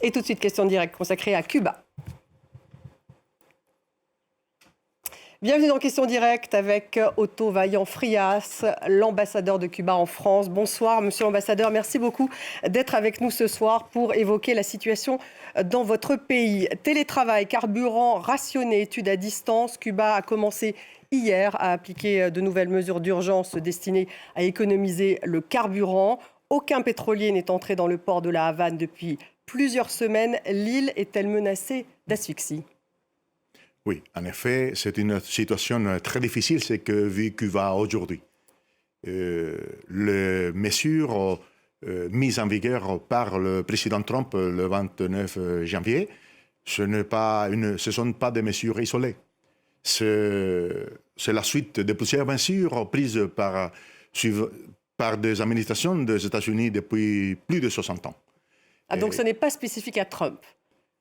Et tout de suite, question directe consacrée à Cuba. Bienvenue dans Question Directe avec Otto Vaillant-Frias, l'ambassadeur de Cuba en France. Bonsoir, monsieur l'ambassadeur. Merci beaucoup d'être avec nous ce soir pour évoquer la situation dans votre pays. Télétravail, carburant rationné, études à distance. Cuba a commencé hier à appliquer de nouvelles mesures d'urgence destinées à économiser le carburant. Aucun pétrolier n'est entré dans le port de la Havane depuis plusieurs semaines. L'île est-elle menacée d'asphyxie ? Oui, en effet, c'est une situation très difficile, ce que vit Cuba aujourd'hui. Les mesures mises en vigueur par le président Trump le 29 janvier, ce ne sont pas des mesures isolées. C'est la suite de plusieurs mesures prises par des administrations des États-Unis depuis plus de 60 ans. Ah, donc ce n'est pas spécifique à Trump,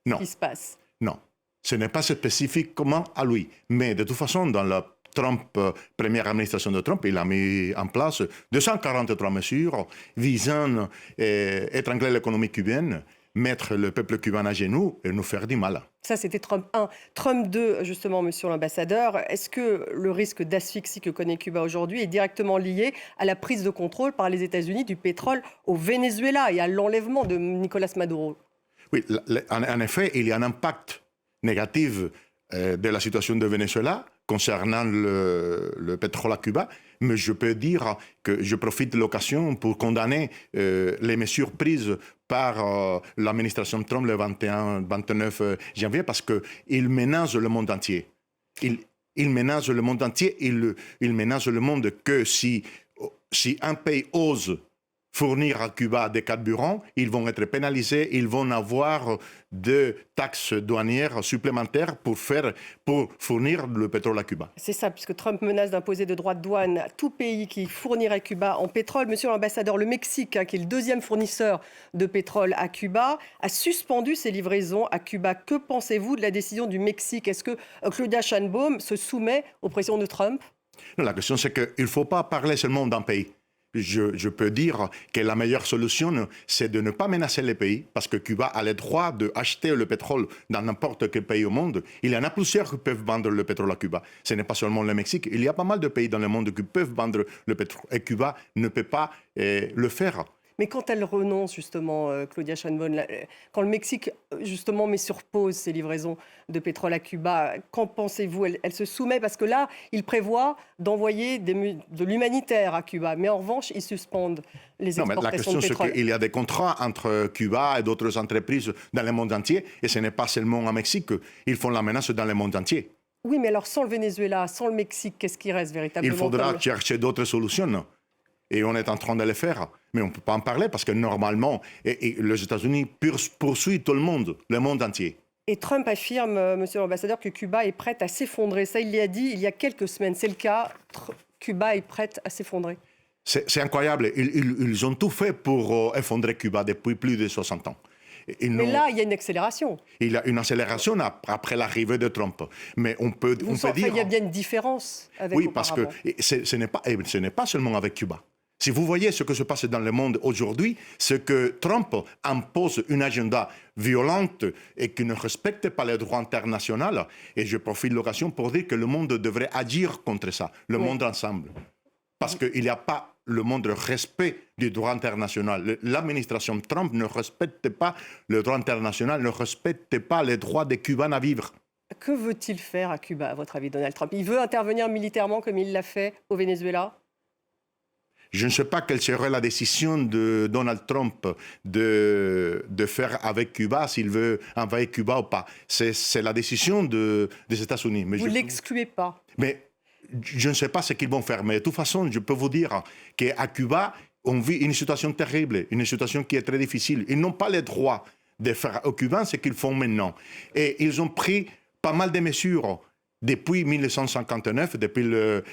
non, ce qui se passe? Non. Ce n'est pas spécifiquement à lui. Mais de toute façon, dans la première administration de Trump, il a mis en place 243 mesures visant à étrangler l'économie cubaine, mettre le peuple cubain à genoux et nous faire du mal. Ça, c'était Trump 1. Trump 2, justement, monsieur l'ambassadeur, est-ce que le risque d'asphyxie que connaît Cuba aujourd'hui est directement lié à la prise de contrôle par les États-Unis du pétrole au Venezuela et à l'enlèvement de Nicolás Maduro? Oui, en effet, il y a un impact négatif de la situation de Venezuela concernant le pétrole à Cuba, mais je peux dire que je profite de l'occasion pour condamner les mesures prises par l'administration Trump le 29 janvier parce qu'ils menacent le monde entier. Ils menacent le monde entier, ils menacent le monde que si un pays ose fournir à Cuba des carburants, ils vont être pénalisés, ils vont avoir des taxes douanières supplémentaires pour fournir le pétrole à Cuba. C'est ça, puisque Trump menace d'imposer de droits de douane à tout pays qui fournirait Cuba en pétrole. Monsieur l'ambassadeur, le Mexique, qui est le deuxième fournisseur de pétrole à Cuba, a suspendu ses livraisons à Cuba. Que pensez-vous de la décision du Mexique? Est-ce que Claudia Sheinbaum se soumet aux pressions de Trump? Non, la question, c'est qu'il ne faut pas parler seulement d'un pays. Je peux dire que la meilleure solution, c'est de ne pas menacer les pays, parce que Cuba a le droit d'acheter le pétrole dans n'importe quel pays au monde. Il y en a plusieurs qui peuvent vendre le pétrole à Cuba. Ce n'est pas seulement le Mexique. Il y a pas mal de pays dans le monde qui peuvent vendre le pétrole. Et Cuba ne peut pas le faire. Mais quand elle renonce, justement, Claudia Sheinbaum, quand le Mexique, justement, met sur pause ses livraisons de pétrole à Cuba, qu'en pensez-vous? Elle se soumet parce que là, il prévoit d'envoyer de l'humanitaire à Cuba. Mais en revanche, ils suspendent les exportations de pétrole. La question, c'est qu'il y a des contrats entre Cuba et d'autres entreprises dans le monde entier. Et ce n'est pas seulement au Mexique. Ils font la menace dans le monde entier. Oui, mais alors sans le Venezuela, sans le Mexique, qu'est-ce qui reste véritablement? Il faudra chercher d'autres solutions. Et on est en train de le faire. Mais on ne peut pas en parler parce que normalement, les États-Unis poursuivent tout le monde entier. Et Trump affirme, monsieur l'ambassadeur, que Cuba est prête à s'effondrer. Ça, il l'a dit il y a quelques semaines. C'est le cas. Cuba est prête à s'effondrer. C'est incroyable. Ils ont tout fait pour effondrer Cuba depuis plus de 60 ans. Mais là, il y a une accélération. Il y a une accélération après l'arrivée de Trump. Mais on peut dire... Il y a bien une différence avec oui, parce que ce n'est pas seulement avec Cuba. Si vous voyez ce que se passe dans le monde aujourd'hui, c'est que Trump impose une agenda violente et qui ne respecte pas les droits internationaux. Et je profite de l'occasion pour dire que le monde devrait agir contre ça, le monde ensemble. Parce qu'il n'y a pas le monde respect du droit international. L'administration Trump ne respecte pas le droit international, ne respecte pas les droits des Cubains à vivre. Que veut-il faire à Cuba, à votre avis, Donald Trump? Il veut intervenir militairement comme il l'a fait au Venezuela? Je ne sais pas quelle serait la décision de Donald Trump de faire avec Cuba, s'il veut envahir Cuba ou pas. C'est la décision des États-Unis. Vous ne l'excluez pas? Mais je ne sais pas ce qu'ils vont faire. Mais de toute façon, je peux vous dire qu'à Cuba, on vit une situation terrible, une situation qui est très difficile. Ils n'ont pas le droit de faire aux Cubains ce qu'ils font maintenant. Et ils ont pris pas mal de mesures depuis 1959, depuis le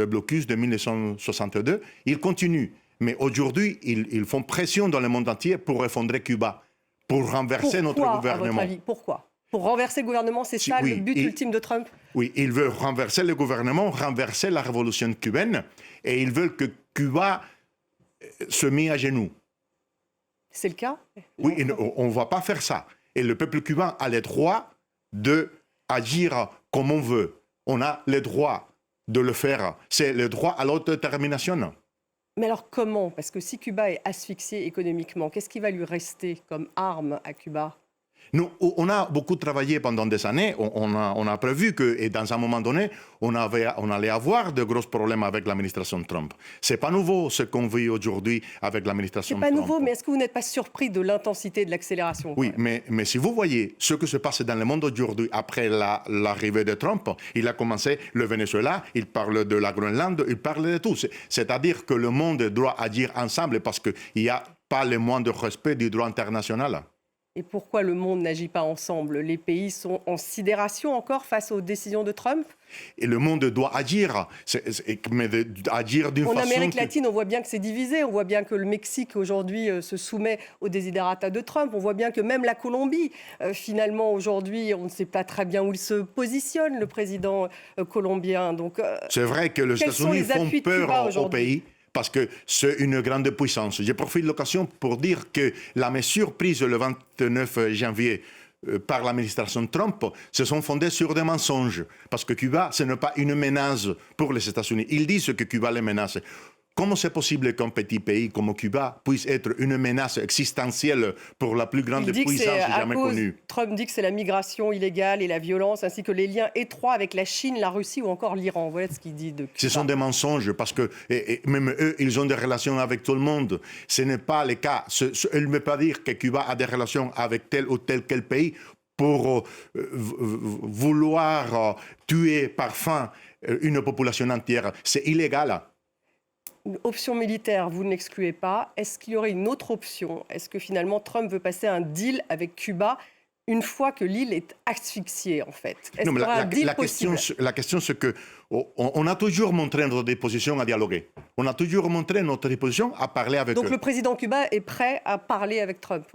blocus de 1962, ils continuent. Mais aujourd'hui, ils font pression dans le monde entier pour effondrer Cuba, pour renverser notre gouvernement. À votre avis, pourquoi? Pour renverser le gouvernement, c'est ça le but ultime de Trump? Oui, il veut renverser le gouvernement, renverser la révolution cubaine, et ils veulent que Cuba se mette à genoux. C'est le cas? Oui, et on ne va pas faire ça. Et le peuple cubain a le droit d'agir comme on veut. On a le droit de le faire. C'est le droit à l'autodétermination. Mais alors comment? Parce que si Cuba est asphyxié économiquement, qu'est-ce qui va lui rester comme arme à Cuba? Nous, on a beaucoup travaillé pendant des années. On a prévu que, et dans un moment donné, on allait avoir de gros problèmes avec l'administration Trump. Ce n'est pas nouveau ce qu'on vit aujourd'hui avec l'administration C'est Trump. pas nouveau, mais est-ce que vous n'êtes pas surpris de l'intensité de l'accélération? Oui, mais si vous voyez ce que se passe dans le monde aujourd'hui après l'arrivée de Trump, il a commencé le Venezuela, il parle de la Groenland, il parle de tout. C'est-à-dire que le monde doit agir ensemble parce qu'il n'y a pas le moins de respect du droit international. Et pourquoi le monde n'agit pas ensemble? Les pays sont en sidération encore face aux décisions de Trump? Et le monde doit agir, mais agir d'une façon... En Amérique latine, on voit bien que c'est divisé. On voit bien que le Mexique, aujourd'hui, se soumet aux desiderata de Trump. On voit bien que même la Colombie, finalement, aujourd'hui, on ne sait pas très bien où il se positionne, le président colombien. Donc, c'est vrai que les États-Unis font peur au pays. Parce que c'est une grande puissance. Je profite de l'occasion pour dire que la mesure prise le 29 janvier par l'administration Trump se sont fondées sur des mensonges. Parce que Cuba, ce n'est pas une menace pour les États-Unis. Ils disent que Cuba les menace. Comment c'est possible qu'un petit pays comme Cuba puisse être une menace existentielle pour la plus grande puissance jamais connue? Trump dit que c'est la migration illégale et la violence, ainsi que les liens étroits avec la Chine, la Russie ou encore l'Iran. Voilà ce qu'il dit de Cuba. Ce sont des mensonges parce que et même eux, ils ont des relations avec tout le monde. Ce n'est pas le cas. Il ne veut pas dire que Cuba a des relations avec tel ou tel quel pays pour vouloir tuer par faim une population entière. C'est illégal. Une option militaire, vous ne l'excluez pas. Est-ce qu'il y aurait une autre option? Est-ce que finalement Trump veut passer un deal avec Cuba une fois que l'île est asphyxiée, en fait? Est-ce qu'il y aura un deal possible? La question, c'est qu'on a toujours montré notre disposition à dialoguer. On a toujours montré notre disposition à parler avec eux. Donc le président cubain est prêt à parler avec Trump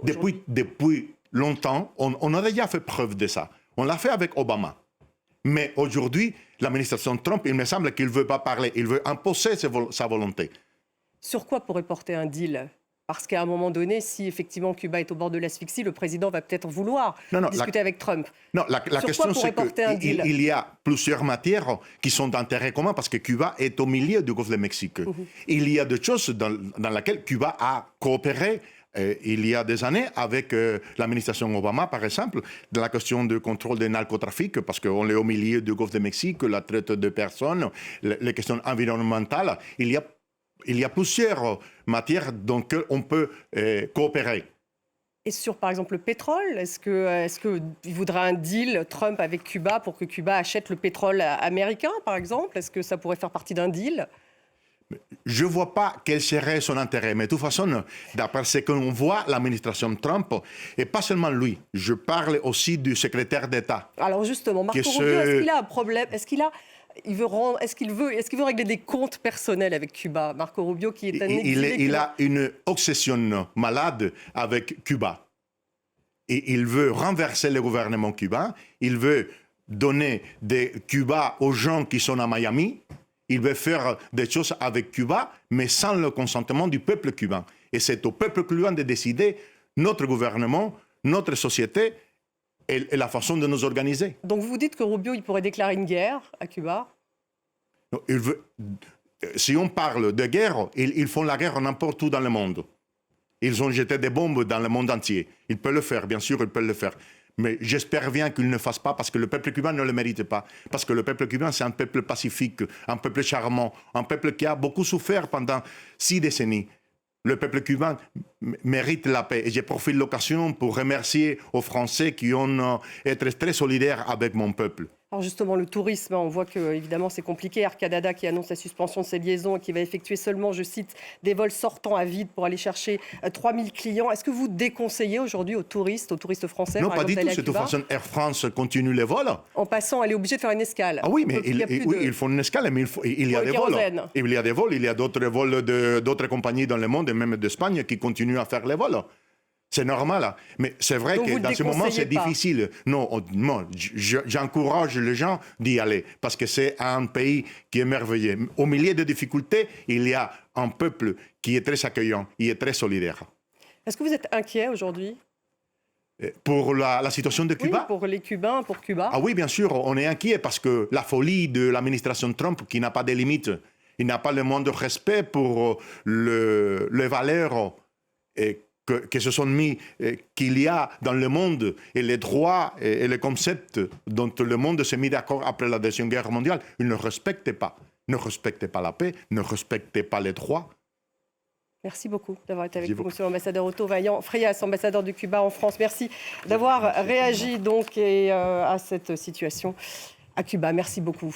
depuis longtemps, on a déjà fait preuve de ça. On l'a fait avec Obama. Mais aujourd'hui, l'administration Trump, il me semble qu'il ne veut pas parler. Il veut imposer sa volonté. Sur quoi pourrait porter un deal? Parce qu'à un moment donné, si effectivement Cuba est au bord de l'asphyxie, le président va peut-être vouloir discuter avec Trump. Non, la question, c'est qu'il y a plusieurs matières qui sont d'intérêt commun parce que Cuba est au milieu du Golfe du Mexique. Il y a des choses dans lesquelles Cuba a coopéré il y a des années avec l'administration Obama, par exemple, de la question du contrôle des narcotrafics, parce qu'on est au milieu du Golfe du Mexique, la traite de personnes, les questions environnementales. Il y a plusieurs matières dans lesquelles on peut coopérer. Et sur, par exemple, le pétrole, est-ce qu'il voudrait un deal, Trump, avec Cuba, pour que Cuba achète le pétrole américain, par exemple? Est-ce que ça pourrait faire partie d'un deal? Je ne vois pas quel serait son intérêt. Mais de toute façon, d'après ce qu'on voit, l'administration Trump, et pas seulement lui, je parle aussi du secrétaire d'État. Alors justement, Marco Rubio, est-ce qu'il a un problème? Est-ce qu'il veut régler des comptes personnels avec Cuba? Marco Rubio, qui est un exilé il a une obsession malade avec Cuba. Et il veut renverser le gouvernement cubain. Il veut donner des Cuba aux gens qui sont à Miami. Il veut faire des choses avec Cuba, mais sans le consentement du peuple cubain. Et c'est au peuple cubain de décider notre gouvernement, notre société et la façon de nous organiser. Donc vous dites que Rubio, il pourrait déclarer une guerre à Cuba? Non, si on parle de guerre, ils font la guerre n'importe où dans le monde. Ils ont jeté des bombes dans le monde entier. Ils peuvent le faire, bien sûr, ils peuvent le faire. Mais j'espère bien qu'ils ne le fassent pas parce que le peuple cubain ne le mérite pas. Parce que le peuple cubain, c'est un peuple pacifique, un peuple charmant, un peuple qui a beaucoup souffert pendant 6 décennies. Le peuple cubain mérite la paix. Et je profite de l'occasion pour remercier aux Français qui ont été très solidaires avec mon peuple. Alors justement, le tourisme, on voit que évidemment c'est compliqué. Air Canada qui annonce la suspension de ses liaisons et qui va effectuer seulement, je cite, des vols sortant à vide pour aller chercher 3000 clients. Est-ce que vous déconseillez aujourd'hui aux touristes français? Non, pas du tout. De toute façon, Air France continue les vols. En passant, elle est obligée de faire une escale. Ah oui, mais ils font une escale, mais il y a des vols. Il y a des vols, il y a d'autres vols d'autres compagnies dans le monde, et même d'Espagne, qui continuent à faire les vols. C'est normal, mais c'est vrai que dans ce moment, c'est difficile. Non, j'encourage les gens d'y aller, parce que c'est un pays qui est merveilleux. Au milieu des difficultés, il y a un peuple qui est très accueillant, il est très solidaire. Est-ce que vous êtes inquiet aujourd'hui? Pour la situation de Cuba? Oui, pour les Cubains, pour Cuba. Ah oui, bien sûr, on est inquiet parce que la folie de l'administration Trump, qui n'a pas de limites, il n'a pas le moins de respect pour les valeurs que se sont mis, qu'il y a dans le monde, et les droits et les concepts dont le monde s'est mis d'accord après la Deuxième Guerre mondiale. Il ne respectait pas. Ne respectait pas la paix, ne respectait pas les droits. Merci beaucoup d'avoir été avec nous, monsieur l'ambassadeur Otto Vaillant-Frias, ambassadeur du Cuba en France. Merci d'avoir réagi donc à cette situation à Cuba. Merci beaucoup.